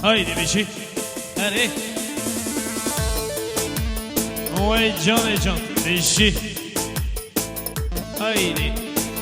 هایدی بشی اره وای جان جان بشی هایدی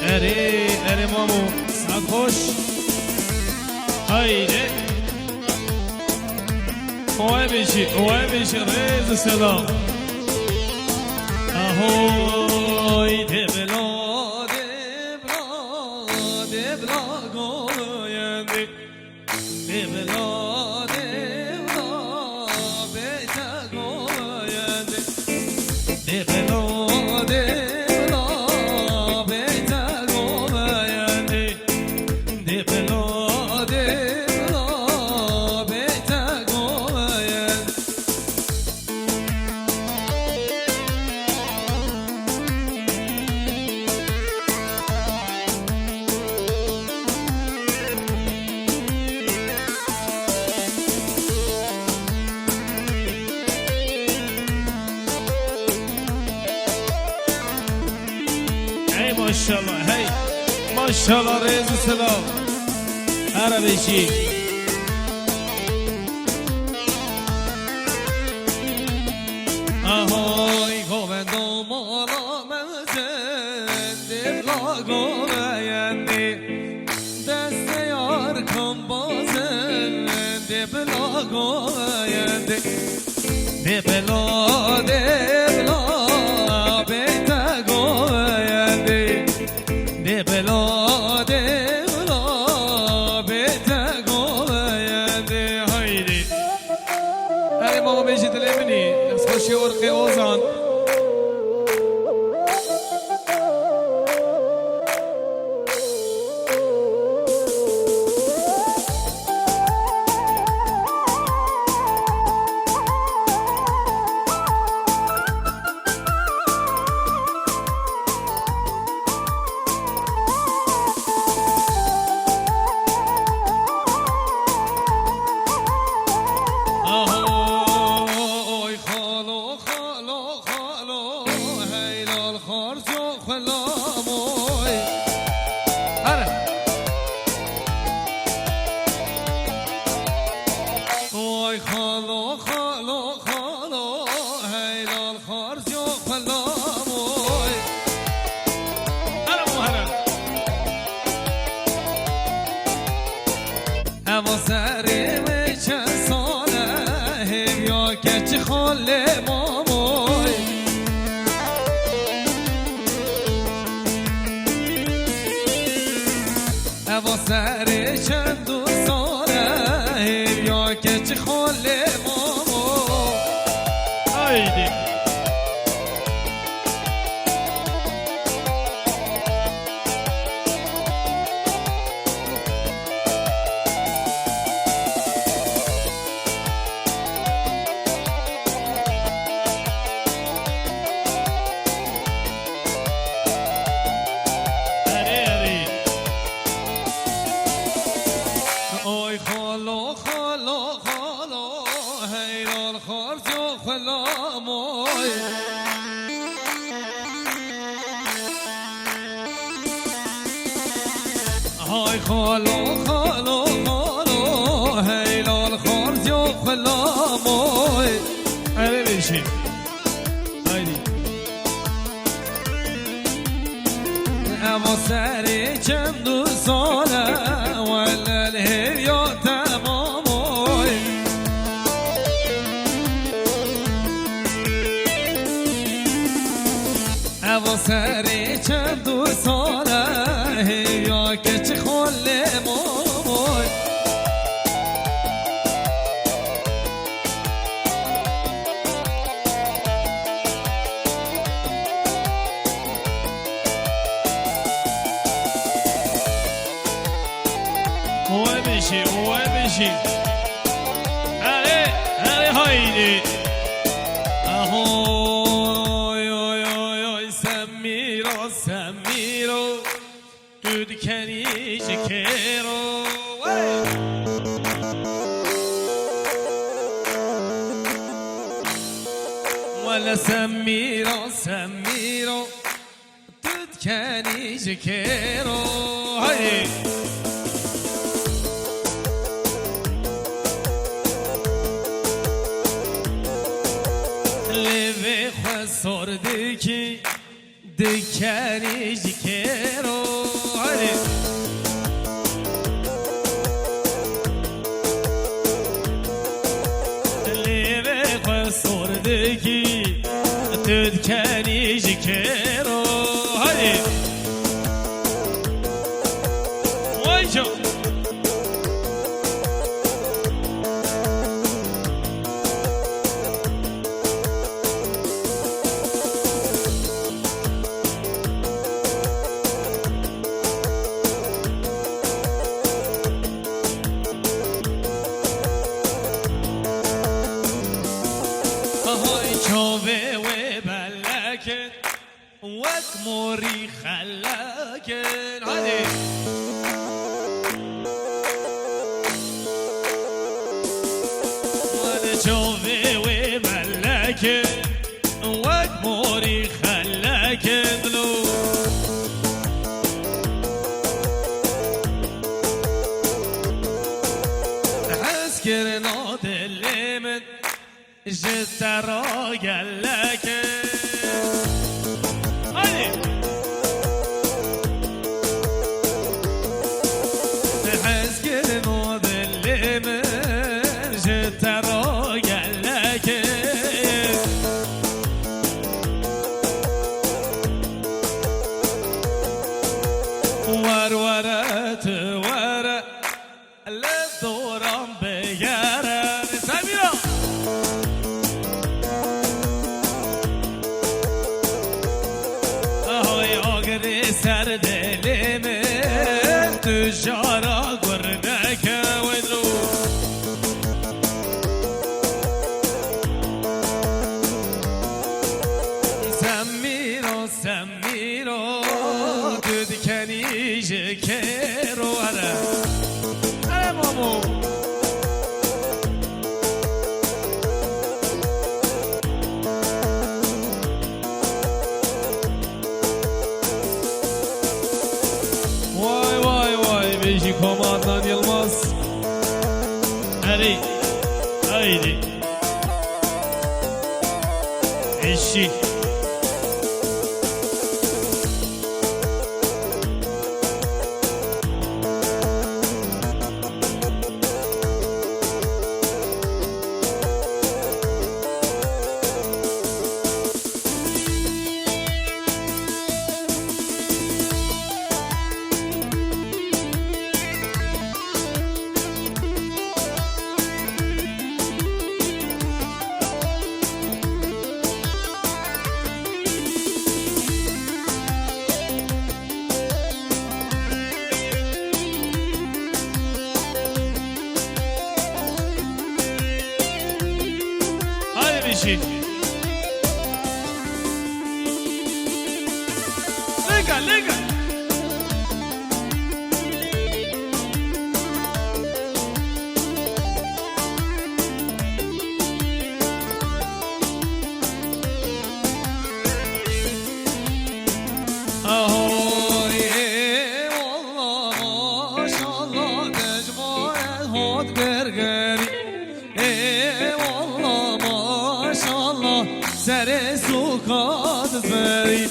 اره اره مامو ساعت خوش هایدی وای بشی ریز سلام اهوی دبلا گوینده دبلا بیتا گوینده دبلا بیتا گوینده دبلا بیتا گوینده ماشاءالله هی ماشاءالله ریز سلام عربیشی آهای گوندو مالا مزن دبلا گوینده دست یار کن بازن دبلا گوینده دبلا بیتا گوینده دبلا بیتا گوینده هایدی هلی ماما بیشی تلیمنی از خوشی ورقی اوزان سر چند و ساله یا که چه خاله مامو هایدی های خالو خالو خالو هیلال خارج و خلاموی هلی بشی هایدی اما سری چند و ساله ولی الهریا تماموی اما سری چند و ساله یا که چه خاله موی بشی اره هایدی اهوی سمیرو دودکنی شکرو ولا سمیرو دودکنی شکرو هایدی sordiki dikeni jikero hadi leve sordiki dikeni jikero hadi وجه شوفي وبلكن وكموري خلاكن هادي شوفي وبلكن وكموري خلاكن لو حسكر نوت اللي من جت راجل لك تحس كل موض اللي من جت راجل لك ورورت ورا للدوران بيارا سميرة سر دلی من تجارا گرنک ودلو سمیرو سمیرو دودکنی جکرو اره مامو Beyci Komandan Yılmaz Hadi Haydi Eşi Eşi Lega lega سر سوقات زفري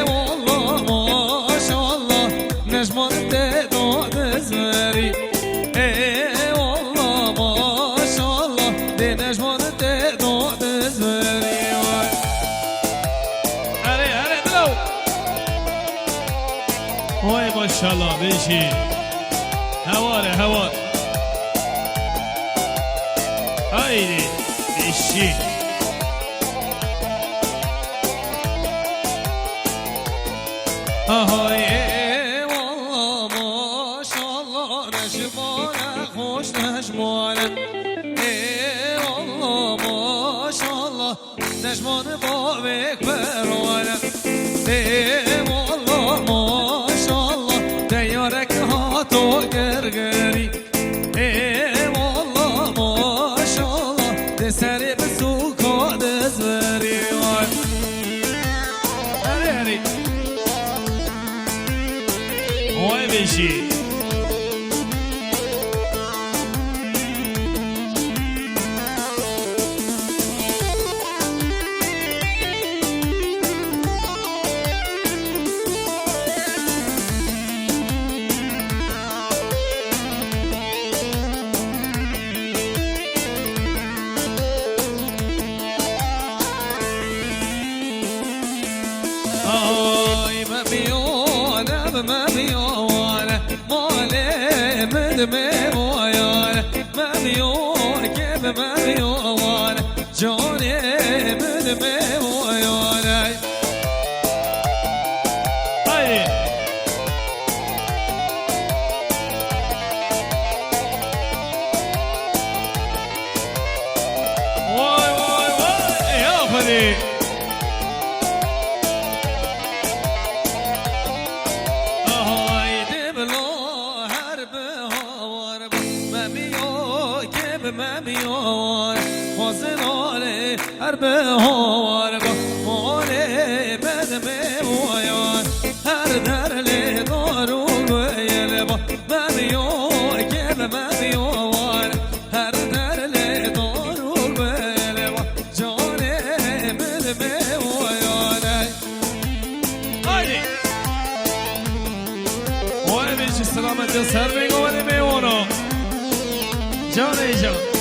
والله ما شاء الله نجمان تدود زفري والله ما شاء الله دي نجمان تدود زفري هري هري دلو واي ما شاء الله بيشي هواري هوار هايدي بيشي آهای والله ماشاءالله نجمانه خوش نجمانه والله ماشاءالله نجمانه با بکبرانه والله ماشاءالله دیارک هاتو گرگری والله ماشاءالله دسری بسوکا دزوری هری هری وای بشی بمبيوان جوني من ميوان هاي واي واي واي يا فدي ما بيور خوزناله هربه هوار ماله بدمه ویان هر در لی دارو بیل با ما بیور که ما بیور هر در لی دارو بیل با جانه بدمه ویان آیدی وای بیش سلامت سر میگو ولی میوانو جانه جان